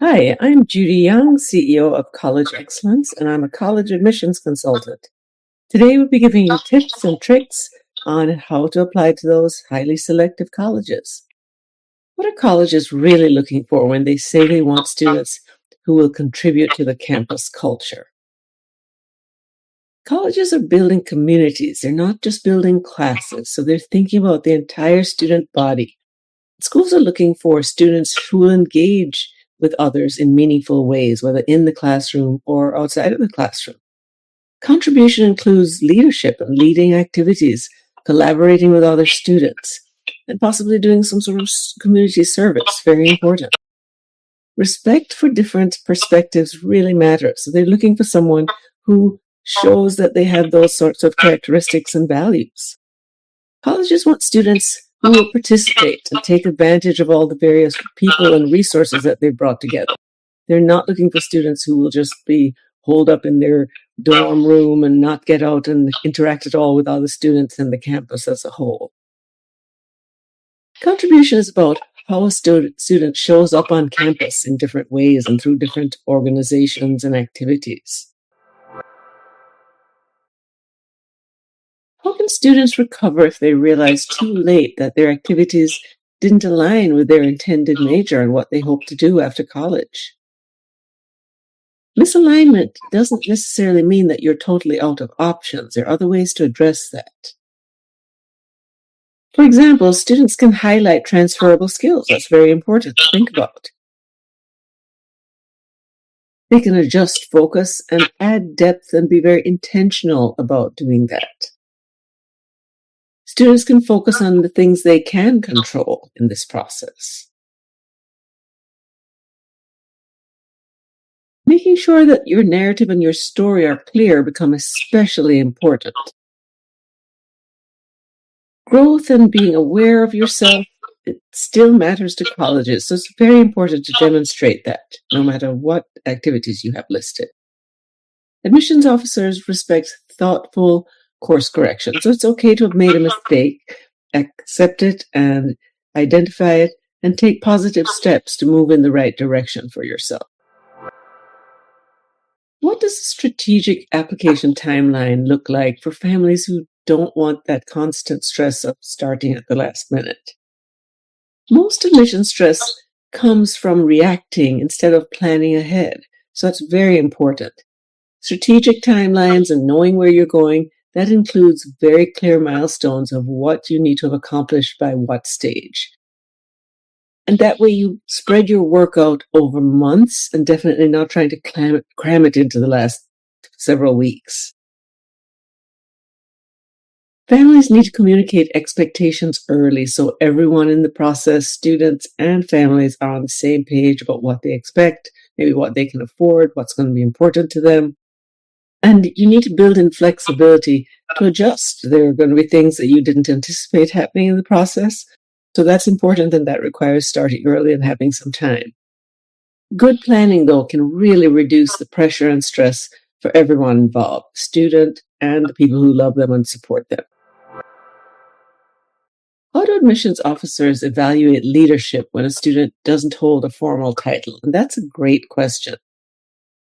Hi, I'm Judy Young, CEO of College Excellence, and I'm a college admissions consultant. Today we'll be giving you tips and tricks on how to apply to those highly selective colleges. What are colleges really looking for when they say they want students who will contribute to the campus culture? Colleges are building communities. They're not just building classes, so they're thinking about the entire student body. Schools are looking for students who will engage with others in meaningful ways, whether in the classroom or outside of the classroom. Contribution includes leadership and leading activities, collaborating with other students, and possibly doing some sort of community service. Very important. Respect for different perspectives really matters. So they're looking for someone who shows that they have those sorts of characteristics and values. Colleges want students who will participate and take advantage of all the various people and resources that they've brought together. They're not looking for students who will just be holed up in their dorm room and not get out and interact at all with other students and the campus as a whole. Contribution is about how a student shows up on campus in different ways and through different organizations and activities. How can students recover if they realize too late that their activities didn't align with their intended major and what they hope to do after college? Misalignment doesn't necessarily mean that you're totally out of options. There are other ways to address that. For example, students can highlight transferable skills. That's very important to think about. They can adjust focus and add depth and be very intentional about doing that. Students can focus on the things they can control in this process. Making sure that your narrative and your story are clear become especially important. Growth and being aware of yourself, it still matters to colleges, so it's very important to demonstrate that, no matter what activities you have listed. Admissions officers respect thoughtful course correction, so it's okay to have made a mistake, accept it and identify it, and take positive steps to move in the right direction for yourself. What does a strategic application timeline look like for families who don't want that constant stress of starting at the last minute? Most admission stress comes from reacting instead of planning ahead, so that's very important. Strategic timelines and knowing where you're going, that includes very clear milestones of what you need to have accomplished by what stage. And that way you spread your work out over months and definitely not trying to cram it into the last several weeks. Families need to communicate expectations early so everyone in the process, students and families, are on the same page about what they expect, maybe what they can afford, what's going to be important to them. And you need to build in flexibility to adjust. There are going to be things that you didn't anticipate happening in the process. So that's important, and that requires starting early and having some time. Good planning, though, can really reduce the pressure and stress for everyone involved, the student and the people who love them and support them. How do admissions officers evaluate leadership when a student doesn't hold a formal title? And that's a great question.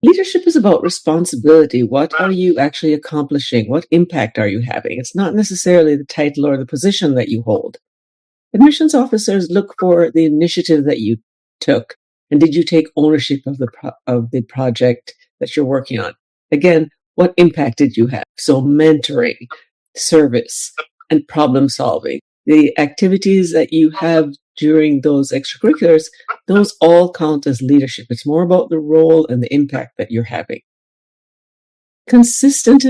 Leadership is about responsibility. What are you actually accomplishing? What impact are you having? It's not necessarily the title or the position that you hold. Admissions officers look for the initiative that you took, and did you take ownership of the project that you're working on? Again, what impact did you have? So mentoring, service, and problem solving. The activities that you have during those extracurriculars, those all count as leadership. It's more about the role and the impact that you're having. Consistent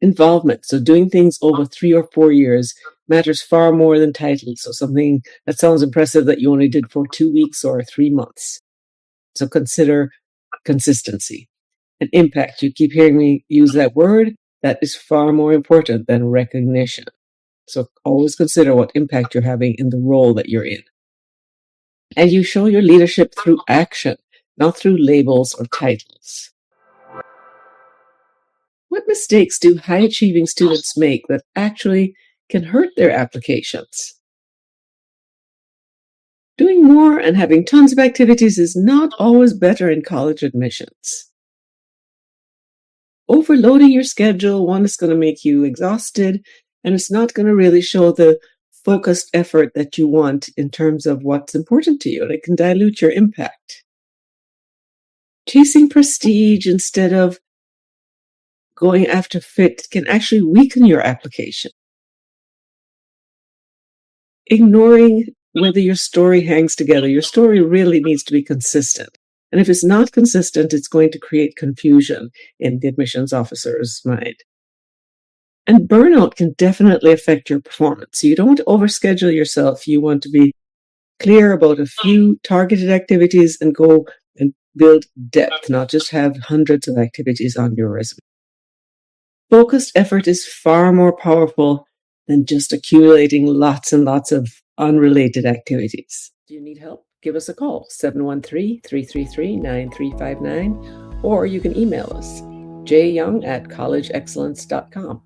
involvement, so doing things over 3 or 4 years, matters far more than titles. So something that sounds impressive that you only did for 2 weeks or 3 months. So consider consistency and impact. You keep hearing me use that word. That is far more important than recognition. So always consider what impact you're having in the role that you're in. And you show your leadership through action, not through labels or titles. What mistakes do high-achieving students make that actually can hurt their applications? Doing more and having tons of activities is not always better in college admissions. Overloading your schedule, one, is going to make you exhausted, and it's not going to really show the focused effort that you want in terms of what's important to you, and it can dilute your impact. Chasing prestige instead of going after fit can actually weaken your application. Ignoring whether your story hangs together. Your story really needs to be consistent. And if it's not consistent, it's going to create confusion in the admissions officer's mind. And burnout can definitely affect your performance. So you don't want to overschedule yourself. You want to be clear about a few targeted activities and go and build depth, not just have hundreds of activities on your resume. Focused effort is far more powerful than just accumulating lots and lots of unrelated activities. Do you need help? Give us a call, 713-333-9359, or you can email us, jyoung@collegeexcellence.com.